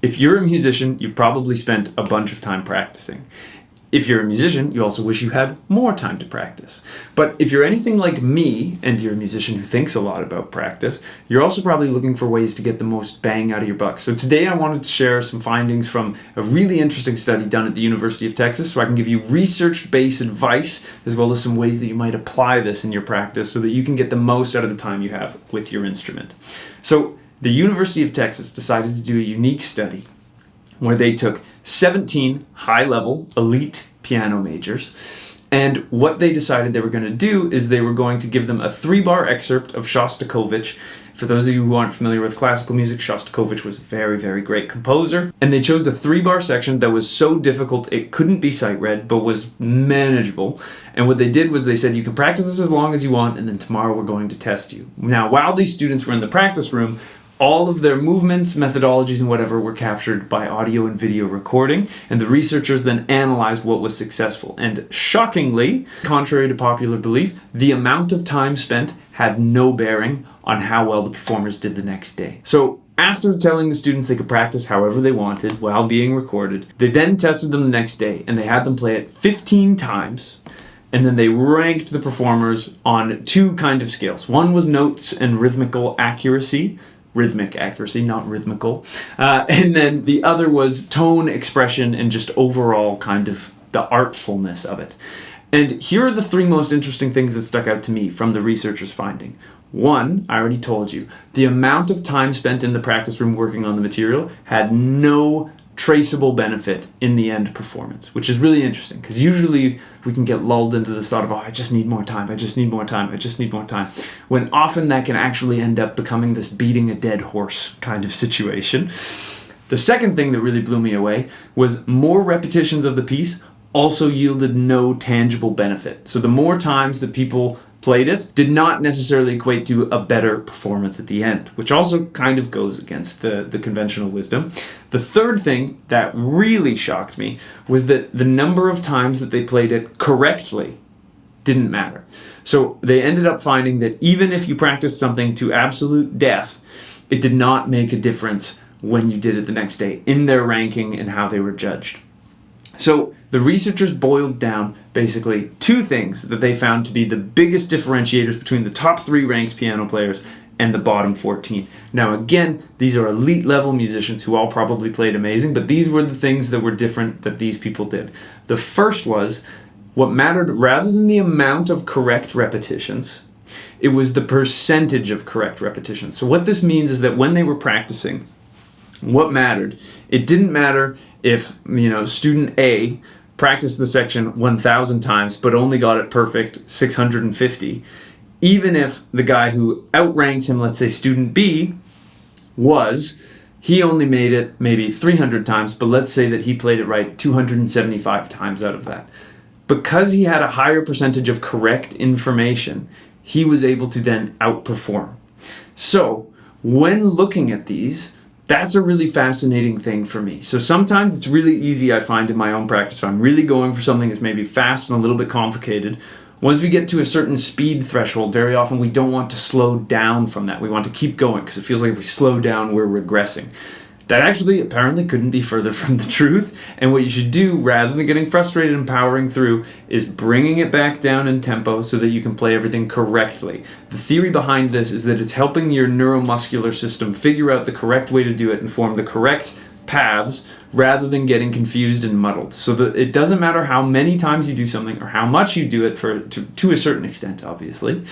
If you're a musician, you've probably spent a bunch of time practicing. If you're a musician, you also wish you had more time to practice. But if you're anything like me, and you're a musician who thinks a lot about practice, you're also probably looking for ways to get the most bang out of your buck. So today I wanted to share some findings from a really interesting study done at the University of Texas, so I can give you research-based advice, as well as some ways that you might apply this in your practice so that you can get the most out of the time you have with your instrument. So the University of Texas decided to do a unique study where they took 17 high-level elite piano majors, and what they decided they were going to do is they were going to give them a 3-bar excerpt of Shostakovich. For those of you who aren't familiar with classical music, Shostakovich was a very, very great composer, and they chose a 3-bar section that was so difficult it couldn't be sight-read, but was manageable. And what they did was they said, you can practice this as long as you want, and then tomorrow we're going to test you. Now, while these students were in the practice room, all of their movements, methodologies, and whatever were captured by audio and video recording, and the researchers then analyzed what was successful. And shockingly, contrary to popular belief, the amount of time spent had no bearing on how well the performers did the next day. So after telling the students they could practice however they wanted while being recorded, they then tested them the next day, and they had them play it 15 times. And then they ranked the performers on 2 kind of scales. One was notes and rhythmic accuracy, not rhythmical. And then the other was tone, expression, and just overall kind of the artfulness of it. And here are the 3 most interesting things that stuck out to me from the researchers' finding. 1, I already told you, the amount of time spent in the practice room working on the material had no traceable benefit in the end performance, which is really interesting because usually we can get lulled into this thought of, I just need more time, when often that can actually end up becoming this beating a dead horse kind of situation. The second thing that really blew me away was more repetitions of the piece also yielded no tangible benefit. So the more times that people played it did not necessarily equate to a better performance at the end, which also kind of goes against the conventional wisdom. The third thing that really shocked me was that the number of times that they played it correctly didn't matter. So they ended up finding that even if you practiced something to absolute death, it did not make a difference when you did it the next day in their ranking and how they were judged. So the researchers boiled down basically 2 things that they found to be the biggest differentiators between the top 3 ranked piano players and the bottom 14. Now again, these are elite level musicians who all probably played amazing, but these were the things that were different that these people did. The first was, what mattered rather than the amount of correct repetitions, it was the percentage of correct repetitions. So what this means is that when they were practicing, what mattered, it didn't matter if, student A practiced the section 1,000 times but only got it perfect 650, even if the guy who outranked him, let's say student B, he only made it maybe 300 times, but let's say that he played it right 275 times out of that. Because he had a higher percentage of correct information, he was able to then outperform. So when looking at these, that's a really fascinating thing for me. So sometimes it's really easy, I find, in my own practice, if I'm really going for something that's maybe fast and a little bit complicated, once we get to a certain speed threshold, very often we don't want to slow down from that. We want to keep going because it feels like if we slow down, we're regressing. That actually apparently couldn't be further from the truth. And what you should do, rather than getting frustrated and powering through, is bringing it back down in tempo so that you can play everything correctly. The theory behind this is that it's helping your neuromuscular system figure out the correct way to do it and form the correct paths rather than getting confused and muddled. So that it doesn't matter how many times you do something or how much you do it to a certain extent, obviously.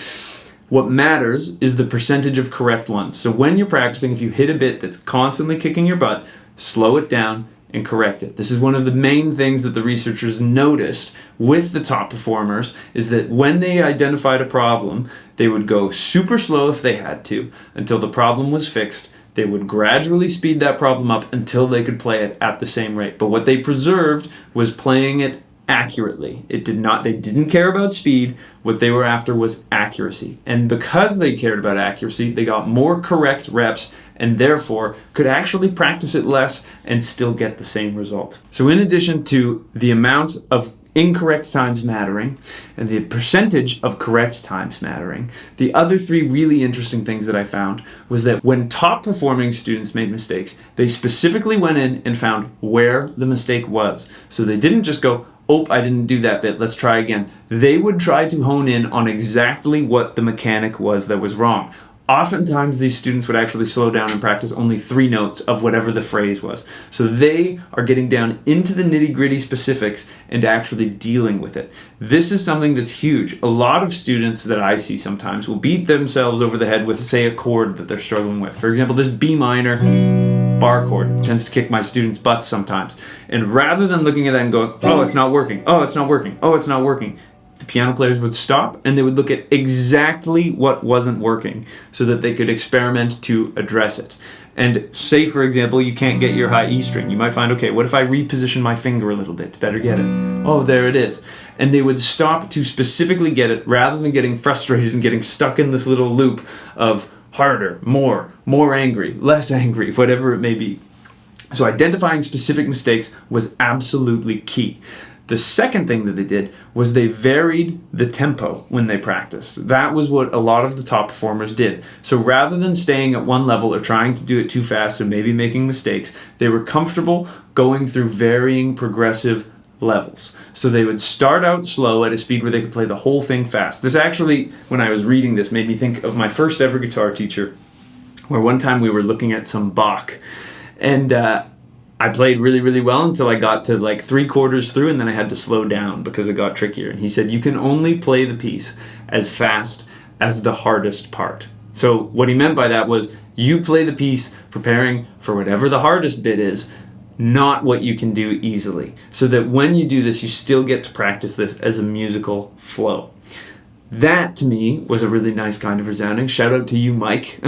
What matters is the percentage of correct ones. So when you're practicing, if you hit a bit that's constantly kicking your butt, slow it down and correct it. This is one of the main things that the researchers noticed with the top performers, is that when they identified a problem, they would go super slow if they had to until the problem was fixed. They would gradually speed that problem up until they could play it at the same rate. But what they preserved was playing it accurately. They didn't care about speed. What they were after was accuracy. And because they cared about accuracy, they got more correct reps and therefore could actually practice it less and still get the same result. So in addition to the amount of incorrect times mattering, and the percentage of correct times mattering. The other three really interesting things that I found was that when top performing students made mistakes, they specifically went in and found where the mistake was. So they didn't just go, oh, I didn't do that bit, let's try again. They would try to hone in on exactly what the mechanic was that was wrong. Oftentimes, these students would actually slow down and practice only 3 notes of whatever the phrase was. So they are getting down into the nitty-gritty specifics and actually dealing with it. This is something that's huge. A lot of students that I see sometimes will beat themselves over the head with, say, a chord that they're struggling with. For example, this B minor bar chord tends to kick my students' butts sometimes. And rather than looking at that and going, oh, it's not working, oh, it's not working, oh, it's not working, the piano players would stop and they would look at exactly what wasn't working so that they could experiment to address it. And say, for example, you can't get your high E string. You might find, okay, what if I reposition my finger a little bit to better get it? Oh, there it is. And they would stop to specifically get it rather than getting frustrated and getting stuck in this little loop of harder, more angry, less angry, whatever it may be. So identifying specific mistakes was absolutely key. The second thing that they did was they varied the tempo when they practiced. That was what a lot of the top performers did. So rather than staying at one level or trying to do it too fast and maybe making mistakes, they were comfortable going through varying progressive levels. So they would start out slow at a speed where they could play the whole thing fast. This actually, when I was reading this, made me think of my first ever guitar teacher, where one time we were looking at some Bach, and I played really, really well until I got to like 3/4 through, and then I had to slow down because it got trickier. And he said, you can only play the piece as fast as the hardest part. So what he meant by that was you play the piece preparing for whatever the hardest bit is, not what you can do easily. So that when you do this, you still get to practice this as a musical flow. That, to me, was a really nice kind of resounding. Shout out to you, Mike,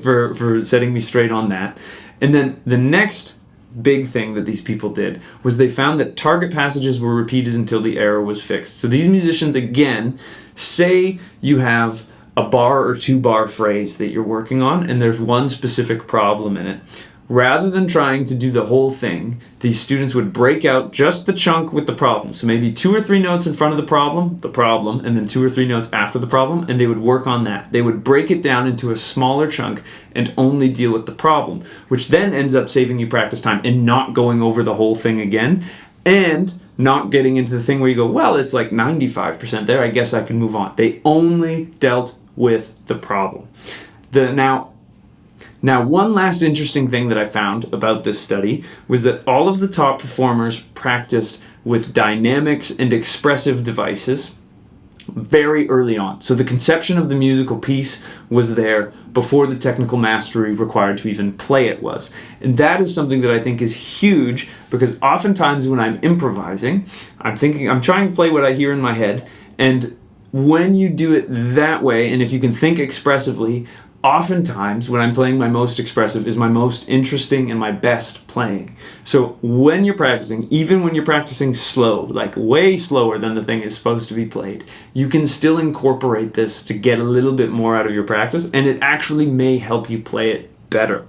for setting me straight on that. And then the next big thing that these people did was they found that target passages were repeated until the error was fixed. So these musicians, again, say you have a bar or 2 bar phrase that you're working on and there's one specific problem in it. Rather than trying to do the whole thing, these students would break out just the chunk with the problem. So maybe 2 or 3 notes in front of the problem, and then 2 or 3 notes after the problem, and they would work on that. They would break it down into a smaller chunk and only deal with the problem, which then ends up saving you practice time and not going over the whole thing again, and not getting into the thing where you go, well, it's like 95% there, I guess I can move on. They only dealt with the problem. Now, one last interesting thing that I found about this study was that all of the top performers practiced with dynamics and expressive devices very early on. So the conception of the musical piece was there before the technical mastery required to even play it was. And that is something that I think is huge because oftentimes when I'm improvising, I'm trying to play what I hear in my head, and when you do it that way, and if you can think expressively, oftentimes when I'm playing my most expressive is my most interesting and my best playing. So when you're practicing, even when you're practicing slow, like way slower than the thing is supposed to be played, you can still incorporate this to get a little bit more out of your practice, and it actually may help you play it better.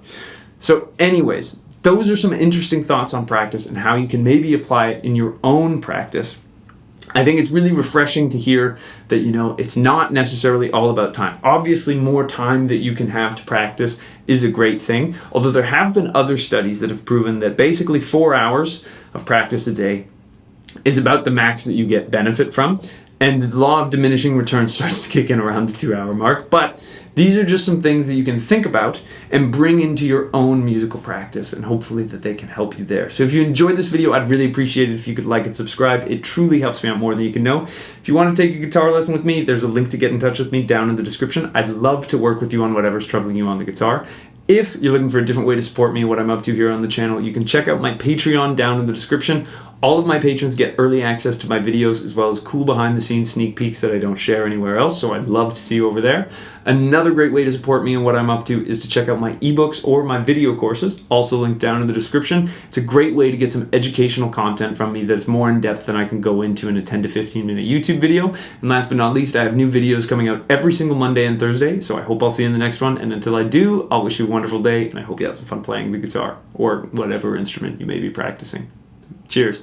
So anyways, those are some interesting thoughts on practice and how you can maybe apply it in your own practice. I think it's really refreshing to hear that, it's not necessarily all about time. Obviously, more time that you can have to practice is a great thing, although there have been other studies that have proven that basically 4 hours of practice a day is about the max that you get benefit from, and the law of diminishing returns starts to kick in around the 2-hour mark. But these are just some things that you can think about and bring into your own musical practice, and hopefully that they can help you there. So if you enjoyed this video, I'd really appreciate it if you could like and subscribe. It truly helps me out more than you can know. If you want to take a guitar lesson with me, there's a link to get in touch with me down in the description. I'd love to work with you on whatever's troubling you on the guitar. If you're looking for a different way to support me and what I'm up to here on the channel, you can check out my Patreon down in the description. All of my patrons get early access to my videos as well as cool behind-the-scenes sneak peeks that I don't share anywhere else, so I'd love to see you over there. Another great way to support me and what I'm up to is to check out my ebooks or my video courses, also linked down in the description. It's a great way to get some educational content from me that's more in-depth than I can go into in a 10 to 15 minute YouTube video. And last but not least, I have new videos coming out every single Monday and Thursday, so I hope I'll see you in the next one. And until I do, I'll wish you a wonderful day, and I hope you have some fun playing the guitar or whatever instrument you may be practicing. Cheers.